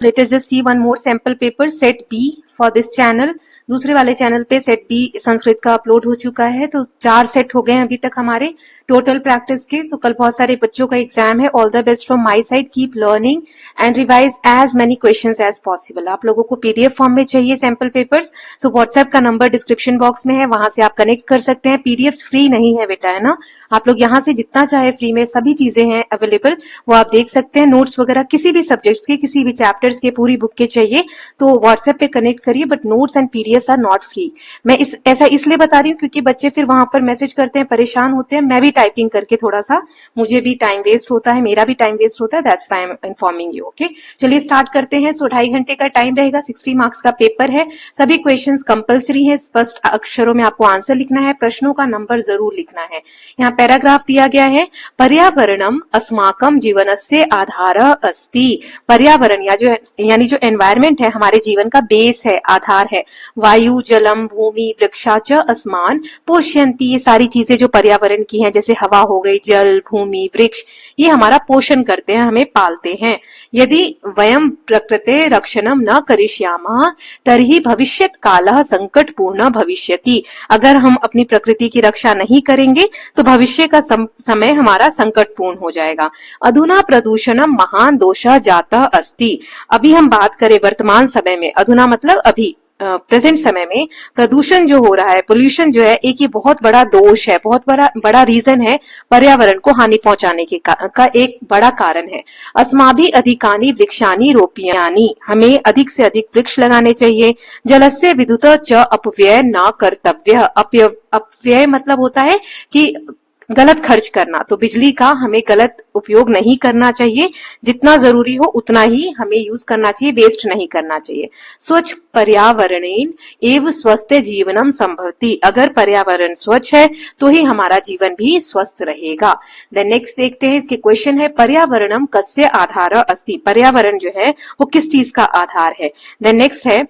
Late us just see one more sample paper set B for this channel. दूसरे वाले channel पे set B Sanskrit का upload हो चुका है, तो 4 सेट हो गए हैं अभी तक हमारे टोटल प्रैक्टिस के। सो कल बहुत सारे बच्चों का एग्जाम है। All the best from my side, keep learning and revise as many questions as possible. आप लोगों को पीडीएफ फॉर्म में चाहिए सैंपल पेपर्स, सो व्हाट्सएप का नंबर डिस्क्रिप्शन बॉक्स में है, वहां से आप कनेक्ट कर सकते हैं। पीडीएफ फ्री नहीं है बेटा, है ना। आप लोग यहाँ से जितना चाहे फ्री में सभी चीजें हैं अवेलेबल, वो आप देख सकते हैं। नोट्स वगैरह किसी भी सब्जेक्ट्स के, किसी भी चैप्टर्स के, पूरी बुक के चाहिए तो व्हाट्सएप पे कनेक्ट करिए, but notes and PDF are not free. मैं ऐसा इसलिए बता रही हूँ क्योंकि बच्चे फिर वहां पर मैसेज करते हैं, परेशान होते हैं। मैं भी टाइपिंग करके थोड़ा सा, मुझे भी टाइम वेस्ट होता है, मेरा भी टाइम वेस्ट होता है, that's why I am informing you. Okay, चलिए स्टार्ट करते हैं। सो 2.5 घंटे का टाइम रहेगा, 60 मार्क्स का पेपर है। सभी क्वेश्चंस कंपलसरी है, स्पष्ट अक्षरों में आपको आंसर लिखना है, प्रश्नों का नंबर जरूर लिखना है। यहाँ पैराग्राफ दिया गया है, पर्यावरणम अस्माकम जीवनस्य आधारः अस्ति। पर्यावरण यानी जो एनवायरमेंट है हमारे जीवन का बेस है, आधार है। वायु, जलम, भूमि, वृक्षा च अस्मान पोषयन्ति। ये सारी चीजें जो पर्यावरण की हैं, जैसे हवा हो गई, जल, भूमि, वृक्ष, ये हमारा पोषण करते हैं, हमें पालते हैं। यदि वयम प्रकृते रक्षणम न करिष्यामः तर्हि भविष्यत् कालः संकटपूर्ण भविष्यति। अगर हम अपनी प्रकृति की रक्षा नहीं करेंगे तो भविष्य का समय हमारा संकटपूर्ण हो जाएगा। अधुना प्रदूषणम महान दोषः जातः अस्ति। अभी हम बात करें वर्तमान समय में, अधुना मतलब अभी, प्रेजेंट समय में प्रदूषण जो हो रहा है, पोल्यूशन जो है, एक ये बहुत बड़ा दोष है, बहुत बड़ा रीजन है, पर्यावरण को हानि पहुंचाने का एक बड़ा कारण है। अस्माभि अधिकानि वृक्षानि रोपयानि। हमें अधिक से अधिक वृक्ष लगाने चाहिए। जलस्य विद्युत च अपव्यय न कर्तव्य। अपव्यय मतलब होता है कि गलत खर्च करना, तो बिजली का हमें गलत उपयोग नहीं करना चाहिए। जितना जरूरी हो उतना ही हमें यूज करना चाहिए, वेस्ट नहीं करना चाहिए। स्वच्छ पर्यावरणेन एव स्वस्थ जीवनम संभवति। अगर पर्यावरण स्वच्छ है तो ही हमारा जीवन भी स्वस्थ रहेगा। देन नेक्स्ट देखते हैं, इसके क्वेश्चन है, पर्यावरणम कस्य आधारः अस्ति। पर्यावरण जो है वो किस चीज का आधार है। देन नेक्स्ट है,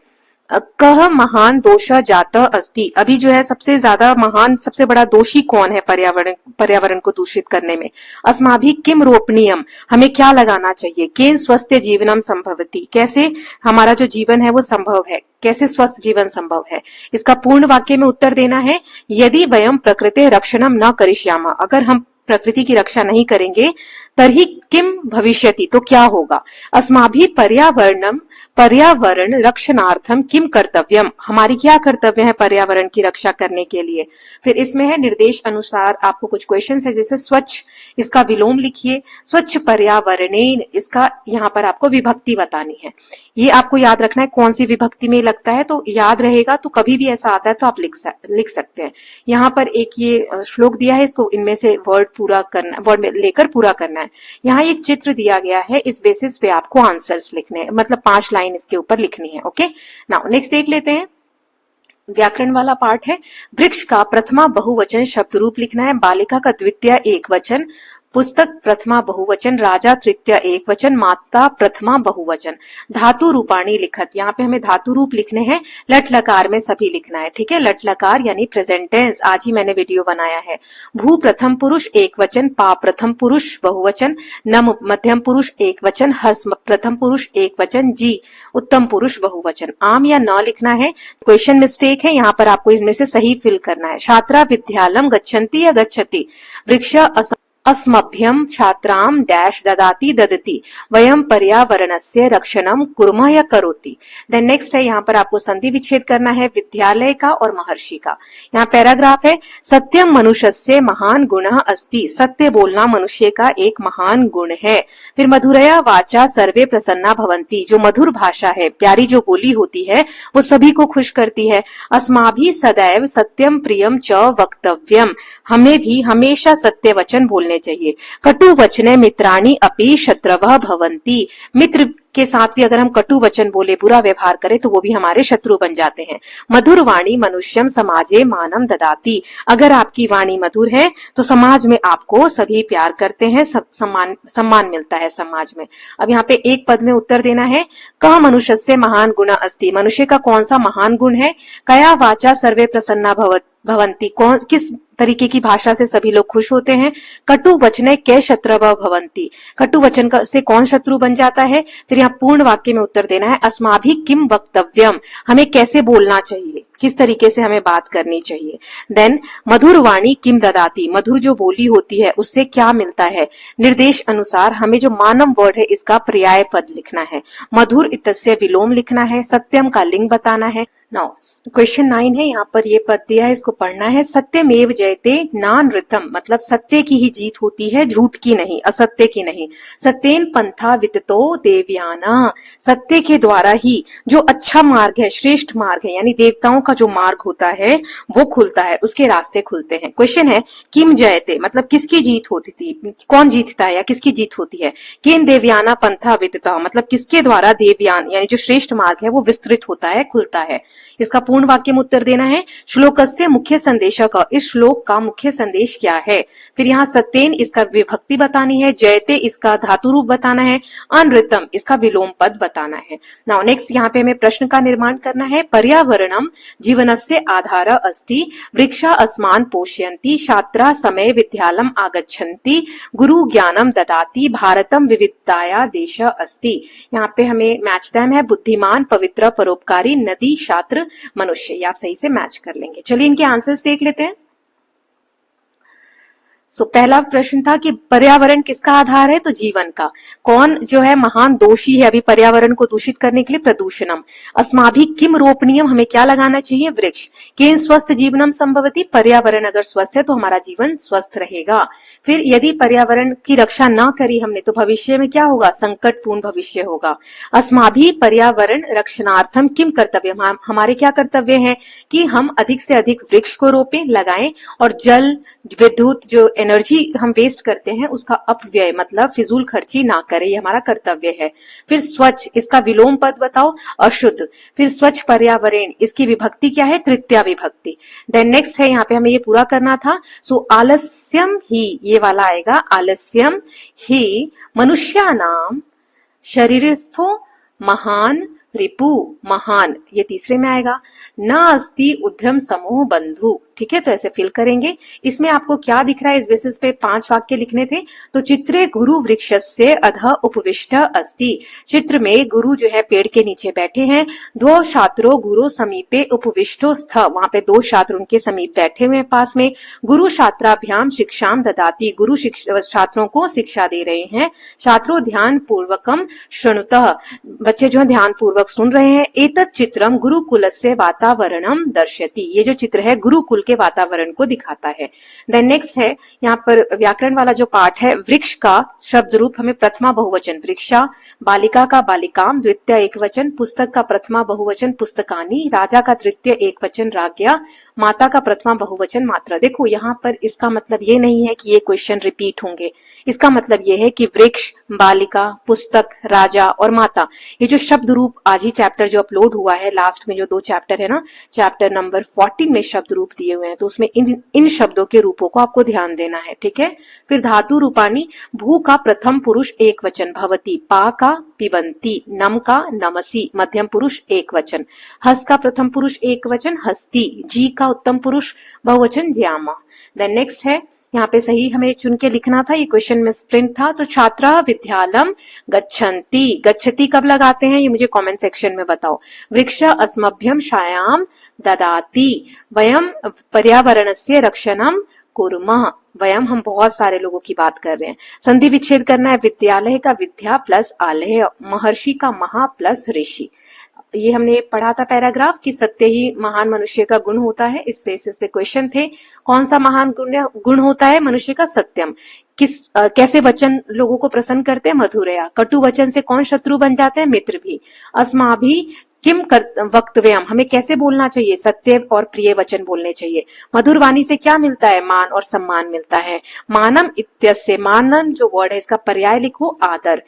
कह महान दोष जाता अस्ति। अभी जो है सबसे ज्यादा महान, सबसे बड़ा दोषी कौन है पर्यावरण को दूषित करने में। अस्माभि किम रोपणीयम। हमें क्या लगाना चाहिए। केन स्वस्थ जीवनम संभवति। कैसे हमारा जो जीवन है वो संभव है, कैसे स्वस्थ जीवन संभव है। इसका पूर्ण वाक्य में उत्तर देना है, यदि वयम प्रकृते रक्षणम न करिष्यामः। अगर हम प्रकृति की रक्षा नहीं करेंगे तर्हि किम भविष्यति, तो क्या होगा। अस्माभि पर्यावरण रक्षणार्थम किम कर्तव्यम। हमारी क्या कर्तव्य है पर्यावरण की रक्षा करने के लिए। फिर इसमें है निर्देश अनुसार आपको कुछ क्वेश्चन है, जैसे स्वच्छ, इसका विलोम लिखिए। स्वच्छ पर्यावरणेन, इसका यहाँ पर आपको विभक्ति बतानी है। ये आपको याद रखना है कौन सी विभक्ति में लगता है, तो याद रहेगा। तो कभी भी ऐसा आता है तो आप लिख सकते हैं। यहाँ पर एक ये श्लोक दिया है, इसको इनमें से वर्ड लेकर पूरा करना है। यहाँ एक चित्र दिया गया है, इस बेसिस पे आपको आंसर्स लिखने हैं, मतलब 5 लाइन इसके ऊपर लिखनी है। ओके, नाउ नेक्स्ट देख लेते हैं। व्याकरण वाला पार्ट है। वृक्ष का प्रथमा बहुवचन शब्द रूप लिखना है, बालिका का द्वितीय एक वचन, पुस्तक प्रथमा बहुवचन, राजा तृतीय एक वचन, माता प्रथमा बहुवचन। धातु रूपाणी लिखत, यहाँ पे हमें धातु रूप लिखने हैं, लट लकार में सभी लिखना है। ठीक है, लट लकार यानी प्रेजेंट टेंस, आज ही मैंने वीडियो बनाया है। भू प्रथम पुरुष एक वचन, पा प्रथम पुरुष बहुवचन, नम मध्यम पुरुष एक वचन, हस प्रथम पुरुष एक वचन, जी उत्तम पुरुष बहुवचन। आम या न लिखना है, क्वेश्चन मिस्टेक है, यहाँ पर आपको इसमें से सही फिल करना है। छात्रा विद्यालयम गच्छन्ति या गच्छति। वृक्ष अस्मभ्यम छात्राम डैश ददाति ददति। वयम पर्यावरणस्य रक्षणम कुर्मः या करोति। देन नेक्स्ट है, यहाँ पर आपको संधि विच्छेद करना है, विद्यालय का और महर्षि का। यहाँ पैराग्राफ है, सत्यम मनुष्यस्य महान गुणः अस्ति। सत्य बोलना मनुष्य का एक महान गुण है। फिर मधुरया वाचा सर्वे प्रसन्ना भवन्ति। जो मधुर भाषा है, प्यारी जो बोली होती है, वो सभी को खुश करती है। अस्माभि सदैव सत्यम प्रियम च वक्तव्यम। हमें भी हमेशा सत्य वचन बोलने चाहिए। कटु वचने मित्राणि अपि शत्रवः भवन्ति। मित्र के साथ भी अगर हम कटु वचन बोले, बुरा व्यवहार करें, तो वो भी हमारे शत्रु बन जाते हैं। मधुर वाणी मनुष्यम समाजे मानम ददाति। अगर आपकी वाणी मधुर है तो समाज में आपको सभी प्यार करते हैं, सम्मान मिलता है समाज में। अब यहाँ पे एक पद में उत्तर देना है, कह मनुष्यस्य महान गुण अस्ति। मनुष्य का कौन सा महान गुण है। कया वाचा सर्वे प्रसन्ना भवन्ति। किस तरीके की भाषा से सभी लोग खुश होते हैं। कटु वचने कै शत्रवः भवन्ति, कटु वचन से कौन शत्रु बन जाता है। फिर यहाँ पूर्ण वाक्य में उत्तर देना है। अस्माभिः किम वक्तव्यम, हमें कैसे बोलना चाहिए, किस तरीके से हमें बात करनी चाहिए। देन मधुर वाणी किम ददाति, मधुर जो बोली होती है उससे क्या मिलता है। निर्देश अनुसार हमें जो मानम वर्ड है इसका पर्याय पद लिखना है। मधुर इत्यस्य विलोम लिखना है। सत्यम का लिंग बताना है। नाउ क्वेश्चन 9 है, यहाँ पर ये पद दिया है, इसको पढ़ना है। सत्यमेव जयते नानृतम, मतलब सत्य की ही जीत होती है, झूठ की नहीं, असत्य की नहीं। सत्येन पंथा विततो देवयाना, सत्य के द्वारा ही जो अच्छा मार्ग है, श्रेष्ठ मार्ग है, यानी देवताओं का जो मार्ग होता है वो खुलता है, उसके रास्ते खुलते हैं। क्वेश्चन है किम जयते, मतलब किसकी जीत होती थी, कौन जीतता है या किसकी जीत होती है। केन देवयाना पंथा वितता, मतलब किसके द्वारा देवयान यानी जो श्रेष्ठ मार्ग है वो विस्तृत होता है, खुलता है। इसका पूर्ण वाक्य में उत्तर देना है। श्लोकस्य मुख्य संदेशक, इस श्लोक का मुख्य संदेश क्या है। फिर यहाँ सत्येन इसका विभक्ति बतानी है। जयते इसका धातु रूप बताना है। अनृतम इसका विलोम पद बताना है। नाउ नेक्स्ट यहाँ पे हमें प्रश्न का निर्माण करना है। पर्यावरणम जीवनस्य आधार अस्ति, वृक्षा अस्मान पोषयन्ति, छात्रा समय विद्यालयम आगच्छन्ति, गुरु ज्ञानम ददाति, भारतम विविधताया देश अस्ति। यहाँ पे हमें मैच टाइम है। बुद्धिमान, पवित्र, परोपकारी, नदी, छात्र, मनुष्य। ये आप सही से मैच कर लेंगे। चलिए इनके आंसर्स देख लेते हैं। पहला प्रश्न था कि पर्यावरण किसका आधार है, तो जीवन का। कौन जो है महान दोषी है अभी पर्यावरण को दूषित करने के लिए, प्रदूषणम। अस्माभि किम रोपणीयम, हमें क्या लगाना चाहिए, वृक्ष। केन स्वस्थ जीवनम संभवति, पर्यावरण अगर स्वस्थ है तो हमारा जीवन स्वस्थ रहेगा। फिर यदि पर्यावरण की रक्षा ना करी हमने तो भविष्य में क्या होगा, संकटपूर्ण भविष्य होगा। अस्माभि पर्यावरण रक्षणार्थम किम कर्तव्यम, हमारे क्या कर्तव्य है कि हम अधिक से अधिक वृक्ष को रोपें, लगाएं, और जल, विद्युत, जो एनर्जी हम वेस्ट करते हैं उसका अपव्यय मतलब फिजूल खर्ची ना करें, ये हमारा कर्तव्य है। फिर स्वच्छ, इसका विलोम पद बताओ, अशुद्ध। फिर स्वच्छ पर्यावरण, इसकी विभक्ति क्या है, तृतीया विभक्ति। देन नेक्स्ट है, यहाँ पे हमें ये पूरा करना था। आलस्यम ही, ये वाला आएगा, आलस्यम ही मनुष्यानाम शरीरस्थो महान रिपु, महान, ये तीसरे में आएगा। न अस्ति उद्यम समूह बंधु, ठीक है, तो ऐसे फिल करेंगे। इसमें आपको क्या दिख रहा है, इस बेसिस पे 5 वाक्य लिखने थे। तो चित्रे गुरु वृक्षस्य अधः उपविष्ट अस्ति, चित्र में गुरु जो है पेड़ के नीचे बैठे हैं। द्वौ छात्रो गुरु समीपे उपविष्टो स्थ, वहां पे 2 छात्र उनके समीप बैठे हुए पास में। गुरु छात्राभ्याम शिक्षाम ददाति, गुरु छात्रों को शिक्षा दे रहे हैं। छात्रो ध्यान पूर्वकम शृणुतः, बच्चे जो है ध्यान पूर्वक सुन रहे हैं। एतत् चित्रम गुरुकुलस्य वातावरणम दर्शति, ये जो चित्र है गुरुकुल के वातावरण को दिखाता है। देन नेक्स्ट है, यहाँ पर व्याकरण वाला जो पार्ट है, वृक्ष का शब्द रूप हमें प्रथमा बहुवचन वृक्षा, बालिका का बालिकाम, द्वितीय एकवचन, पुस्तक का प्रथमा बहुवचन पुस्तकानि, राजा का तृतीय एकवचन राज्ञा, माता का प्रथमा बहुवचन मात्रा। देखो यहाँ पर इसका मतलब ये नहीं है कि ये क्वेश्चन रिपीट होंगे, इसका मतलब ये है कि वृक्ष, बालिका, पुस्तक, राजा और माता, ये जो शब्द रूप आज ही चैप्टर जो अपलोड हुआ है, लास्ट में जो 2 चैप्टर है ना, चैप्टर नंबर 14 में शब्द रूप दिए हुए हैं, तो उसमें इन शब्दों के रूपों को आपको ध्यान देना है, ठीक है। फिर धातु रूपानी, भू का प्रथम पुरुष एक वचन भवती, पा का पिबंती, नम का नमसी मध्यम पुरुष एक वचन, हस का प्रथम पुरुष एक वचन हस्ती, जी का उत्तम पुरुष बहुवचन ज्यामा। देन नेक्स्ट है, यहाँ पे सही हमें चुन के लिखना था, ये क्वेश्चन में स्प्रिंट था। तो छात्रा विद्यालयम गच्छन्ति, गच्छति कब लगाते हैं ये मुझे कमेंट सेक्शन में बताओ। वृक्ष अस्मभ्यम छायाम ददाति, वयम पर्यावरणस्य रक्षणम कुर्मः, वयम हम बहुत सारे लोगों की बात कर रहे हैं। संधि विच्छेद करना है, विद्यालय का विद्या प्लस आलय, महर्षि का महा प्लस ऋषि। ये हमने पढ़ा था पैराग्राफ कि सत्य ही महान मनुष्य का गुण होता है। इस बेसिस पे क्वेश्चन थे, कौन सा महान गुण होता है मनुष्य का, सत्यम। कैसे वचन लोगों को प्रसन्न करते हैं, मधुरया। कटु वचन से कौन शत्रु बन जाते हैं, मित्र भी। अस्माभि किम वक्तव्यम, हमें कैसे बोलना चाहिए, सत्य और प्रिय वचन बोलने चाहिए। मधुर वाणी से क्या मिलता है, मान और सम्मान मिलता है। मानम इत्यस्य, मानन जो वर्ड है इसका पर्याय लिखो आदर।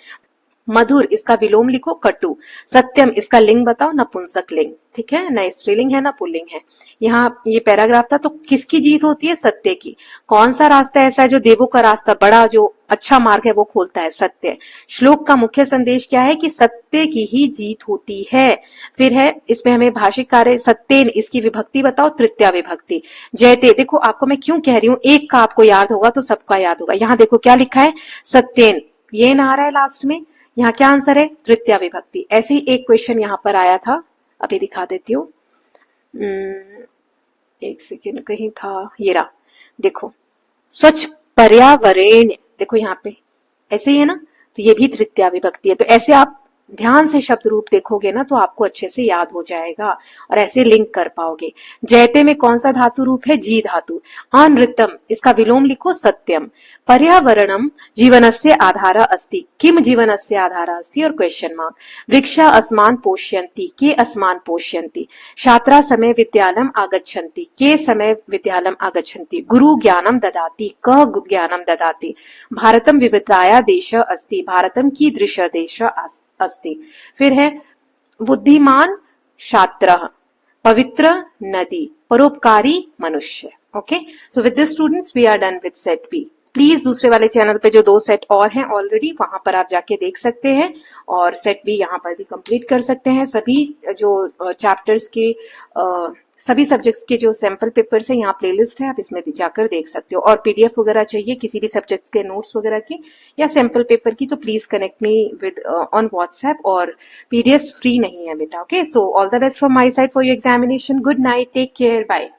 मधुर इसका विलोम लिखो कटु, सत्यम इसका लिंग बताओ नपुंसक लिंग, ठीक है, न स्त्रीलिंग है ना पुल्लिंग है। यहाँ ये पैराग्राफ था, तो किसकी जीत होती है? सत्य की। कौन सा रास्ता ऐसा है जो देवों का रास्ता बड़ा जो अच्छा मार्ग है वो खोलता है? सत्य। श्लोक का मुख्य संदेश क्या है? कि सत्य की ही जीत होती है। फिर है इसमें हमें भाषिक कार्य सत्येन इसकी विभक्ति बताओ, तृतीया विभक्ति। जयते, देखो आपको मैं क्यों कह रही हूँ, एक का आपको याद होगा तो सबका याद होगा। यहाँ देखो क्या लिखा है, सत्येन, ये ना आ रहा है लास्ट में, यहाँ क्या आंसर है? तृतीया विभक्ति। ऐसे ही एक क्वेश्चन यहाँ पर आया था, अभी दिखा देती हूँ, एक सेकेंड, कहीं था, ये रहा, देखो, स्वच्छ पर्यावरण, देखो यहाँ पे ऐसे ही है ना, तो ये भी तृतीया विभक्ति है। तो ऐसे आप ध्यान से शब्द रूप देखोगे ना तो आपको अच्छे से याद हो जाएगा और ऐसे लिंक कर पाओगे। जयते में कौन सा धातु रूप है? जी धातु। अनृतम इसका विलोम लिखो सत्यम। पर्यावरणम जीवनस्य आधारा अस्ति, किम जीवनस्य आधारा अस्ति, और क्वेश्चन मार्क। वृक्षा अस्मान पोष्यन्ति, के अस्मान पोष्यन्ति। छात्रा समय विद्यालयम आगच्छन्ति, के समय विद्यालयम आगच्छन्ति। गुरु ज्ञानम ददाति, क ज्ञानम ददाति। भारतम विविधताया देश अस्ति, भारतम कीदृश देश अस्ति। फिर है बुद्धिमान छात्रः, पवित्र नदी, परोपकारी मनुष्य। Okay, so with this students we are done with set B. Please दूसरे वाले चैनल पे जो 2 सेट और हैं ऑलरेडी, वहां पर आप जाके देख सकते हैं और सेट बी यहाँ पर भी कंप्लीट कर सकते हैं। सभी जो चैप्टर्स के सभी सब्जेक्ट्स के जो सैंपल पेपर्स है, यहाँ प्लेलिस्ट है, आप इसमें जाकर देख सकते हो। और पीडीएफ वगैरह चाहिए किसी भी सब्जेक्ट्स के नोट्स वगैरह की या सैंपल पेपर की, तो please connect me with on WhatsApp, और पीडीएफ फ्री नहीं है बेटा। Okay, so all the best from my side for your examination. Good night, take care, bye.